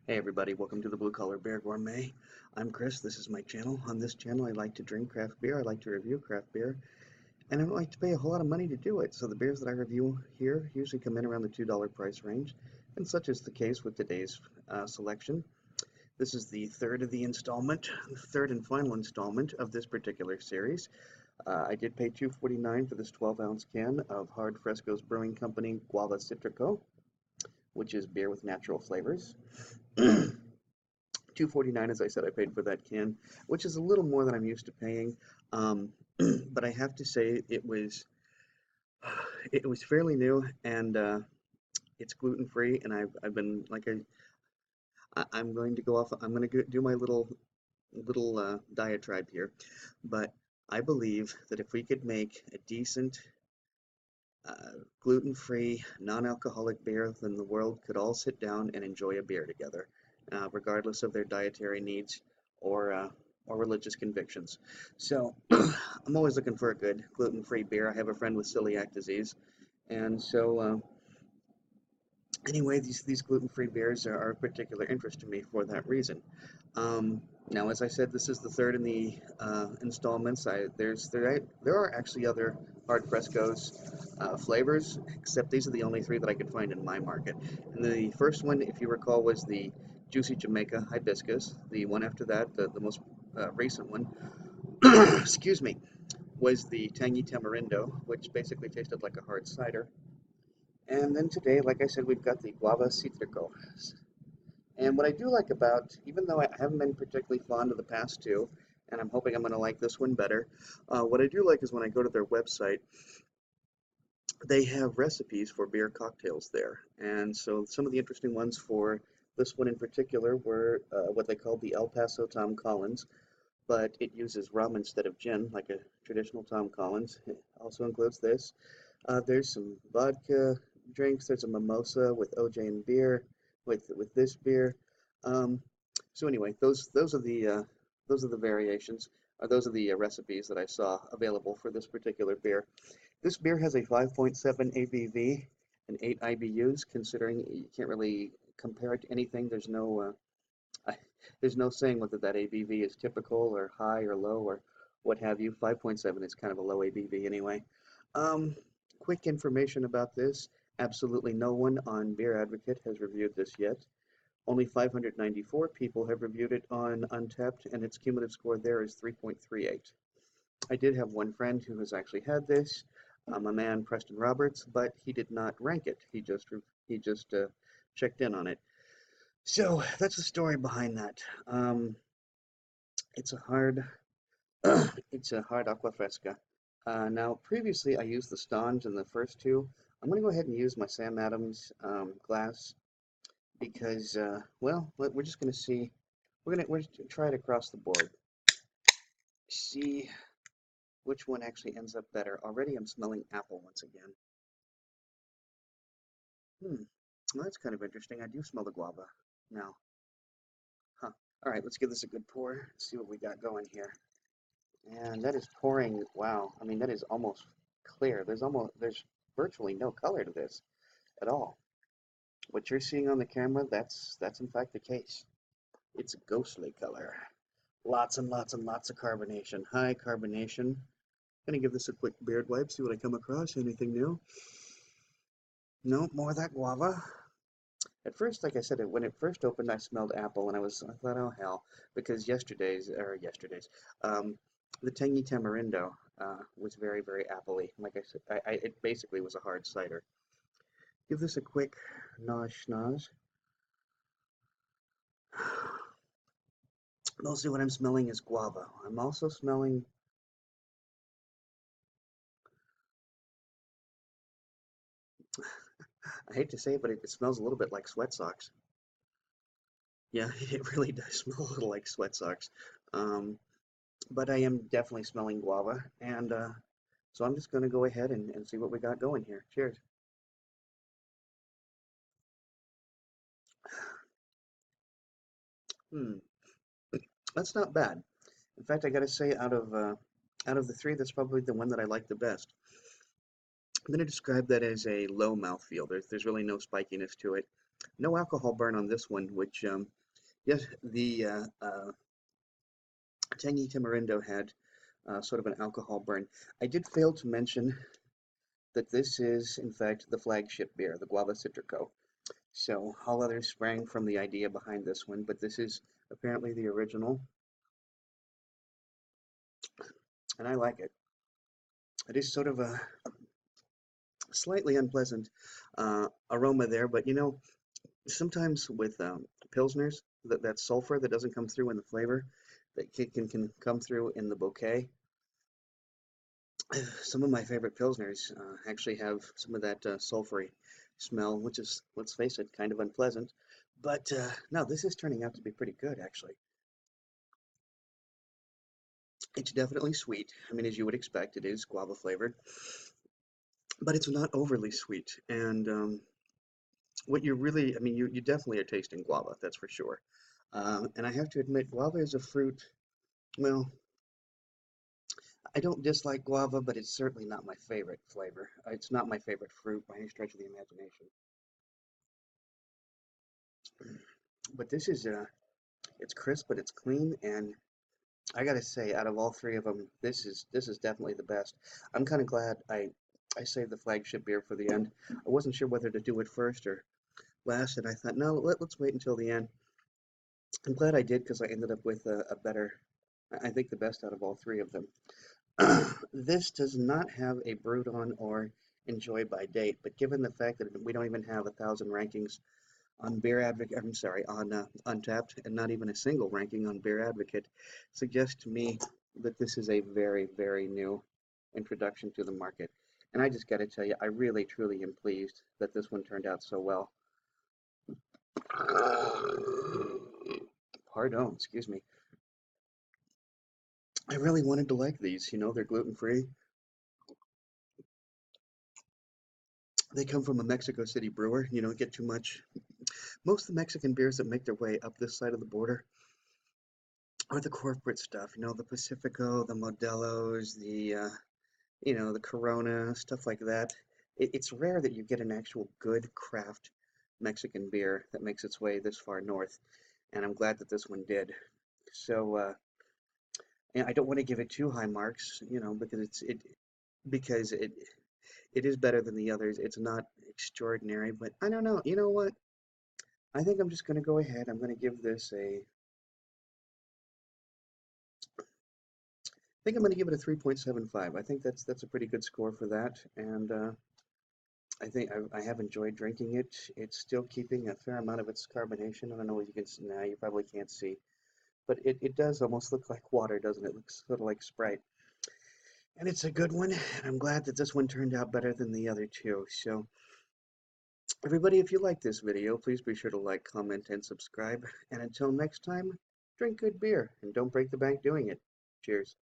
Hey everybody, welcome to the Blue Collar Bear Gourmet. I'm Chris, this is my channel. On this channel I like to drink craft beer, I like to review craft beer, and I don't like to pay a whole lot of money to do it. So the beers that I review here usually come in around the $2 price range, and such is the case with today's selection. This is the third and final installment of this particular series. I did pay $2.49 for this 12-ounce can of Hard Frescos Brewing Company Guava Citrico, which is beer with natural flavors. $2.49, as I said, I paid for that can, which is a little more than I'm used to paying. But I have to say it was fairly new, and it's gluten free. And I've been like I'm going to go off. I'm going to do my little diatribe here, but I believe that if we could make a decent gluten-free, non-alcoholic beer, then the world could all sit down and enjoy a beer together, regardless of their dietary needs or religious convictions. So I'm always looking for a good gluten-free beer. I have a friend with celiac disease, and so anyway, these gluten-free beers are of particular interest to me for that reason. Now, as I said, this is the third in the installments. There are actually other hard frescoes flavors, except these are the only three that I could find in my market. And the first one, if you recall, was the Juicy Jamaica Hibiscus. The one after that, the most recent one, excuse me, was the Tangy Tamarindo, which basically tasted like a hard cider. And then today, like I said, we've got the Guava Citrico. And what I do like about, even though I haven't been particularly fond of the past two, and I'm hoping I'm going to like this one better, what I do like is when I go to their website, they have recipes for beer cocktails there. And so some of the interesting ones for this one in particular were what they called the El Paso Tom Collins, but it uses rum instead of gin, like a traditional Tom Collins. It also includes this. There's some vodka drinks. There's a mimosa with OJ and beer, with this beer. Um, so anyway, those are the variations, or those are the recipes that I saw available for this particular beer. This beer has a 5.7 ABV and 8 IBUs. Considering you can't really compare it to anything, there's no saying whether that ABV is typical or high or low or what have you. 5.7 is kind of a low ABV anyway. Um, Quick information about this. Absolutely no one on Beer Advocate has reviewed this yet. Only 594 people have reviewed it on Untapped, and its cumulative score there is 3.38. I did have one friend who has actually had this, a man, Preston Roberts, but he did not rank it. He just checked in on it. So that's the story behind that. It's a hard, it's a hard aqua fresca. Now, previously I used the Stange in the first two. I'm going to go ahead and use my Sam Adams glass because, well, we're just going to see. We're just try it across the board. See which one actually ends up better. Already I'm smelling apple once again. Well, that's kind of interesting. I do smell the guava now. Huh. All right, let's give this a good pour. See what we got going here. And that is pouring. Wow. I mean, that is almost clear. There's virtually no color to this at all. What you're seeing on the camera, that's in fact the case. It's a ghostly color. Lots and lots and lots of carbonation. High carbonation. Gonna give this a quick beard wipe, see what I come across. Anything new? No, more of that guava. At first, like I said, when it first opened, I smelled apple, and I thought, oh hell, because um, the Tangy Tamarindo was very, very appley. Like I said, it basically was a hard cider. Give this a quick noz schnoz. Mostly what I'm smelling is guava. I'm also smelling, I hate to say it, but it smells a little bit like sweat socks. Yeah, it really does smell a little like sweat socks. Um, but I am definitely smelling guava, and so I'm just going to go ahead and see what we got going here. Cheers. Hmm, that's not bad. In fact, I got to say, out of the three, that's probably the one that I like the best. I'm going to describe that as a low mouthfeel. There's really no spikiness to it. No alcohol burn on this one, which yes, the Tangy Tamarindo had sort of an alcohol burn. I did fail to mention that this is, in fact, the flagship beer, the Guava Citrico. So all others sprang from the idea behind this one, but this is apparently the original, and I like it. It is sort of a slightly unpleasant aroma there, but you know, sometimes with pilsners, that sulfur that doesn't come through in the flavor, that can come through in the bouquet. Some of my favorite pilsners actually have some of that sulfury smell, which is, let's face it, kind of unpleasant. But no, this is turning out to be pretty good, actually. It's definitely sweet. I mean, as you would expect, it is guava flavored, but it's not overly sweet. And what you really, I mean, you definitely are tasting guava, that's for sure. And I have to admit, guava is a fruit. Well, I don't dislike guava, but it's certainly not my favorite flavor. It's not my favorite fruit by any stretch of the imagination. But this is it's crisp, but it's clean, and I gotta say, out of all three of them, this is definitely the best. I'm kind of glad I saved the flagship beer for the end. I wasn't sure whether to do it first or last, and I thought, no, let's wait until the end. I'm glad I did because I ended up with a better, I think the best out of all three of them. This does not have a brewed on or enjoy by date, but given the fact that we don't even have 1,000 rankings on Beer Advocate, I'm sorry, on Untapped, and not even a single ranking on Beer Advocate, suggests to me that this is a very, very new introduction to the market. And I just got to tell you, I really, truly am pleased that this one turned out so well. Pardon, excuse me. I really wanted to like these. You know, they're gluten free. They come from a Mexico City brewer. You don't get too much. Most of the Mexican beers that make their way up this side of the border are the corporate stuff. You know, the Pacifico, the Modelo's, the you know, the Corona, stuff like that. It's rare that you get an actual good craft Mexican beer that makes its way this far north, and I'm glad that this one did. So, and I don't want to give it too high marks, you know, because it is better than the others. It's not extraordinary, but I don't know. You know what? I think I'm just going to go ahead. I'm going to give this a. I think I'm going to give it a 3.75. I think that's a pretty good score for that, and I think I have enjoyed drinking it. It's still keeping a fair amount of its carbonation. I don't know if you can see now. You probably can't see, but it does almost look like water, doesn't it? It looks sort of like Sprite. And it's a good one, and I'm glad that this one turned out better than the other two. So, everybody, if you like this video, please be sure to like, comment, and subscribe. And until next time, drink good beer and don't break the bank doing it. Cheers.